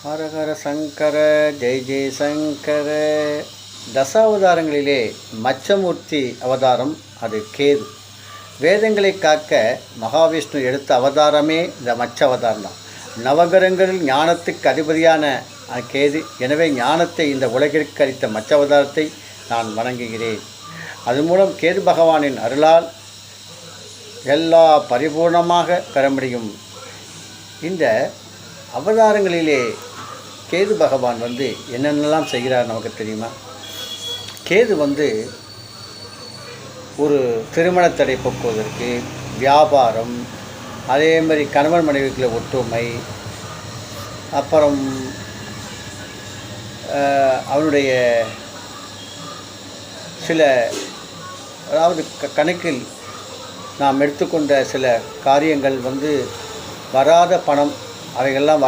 ஹரஹர சங்கர ஜெய் ஜெய் சங்கர. தசாவதாரங்களிலே மச்சமூர்த்தி அவதாரம் அது கேது. வேதங்களை காக்க மகாவிஷ்ணு எடுத்த அவதாரமே இந்த மச்ச அவதாரம் தான். நவகிரகங்களில் ஞானத்துக்கு அதிபதியான கேது. எனவே ஞானத்தை இந்த உலகிற்கு அளித்த மச்ச அவதாரத்தை நான் வணங்குகிறேன். அது மூலம் கேது பகவானின் அருளால் எல்லா பரிபூர்ணமாக பெற முடியும். இந்த அவதாரங்களிலே கேது பகவான் என்னென்னலாம் செய்கிறார் நமக்கு தெரியுமா? கேது ஒரு திருமணத்தடை போக்குவதற்கு, வியாபாரம், அதே மாதிரி கணவன் மனைவிக்குள்ள ஒற்றுமை, அப்புறம் அவனுடைய சில அதாவது கணக்கில் நாம் எடுத்துக்கொண்ட சில காரியங்கள் வராத பணம் அவைகள்லாம்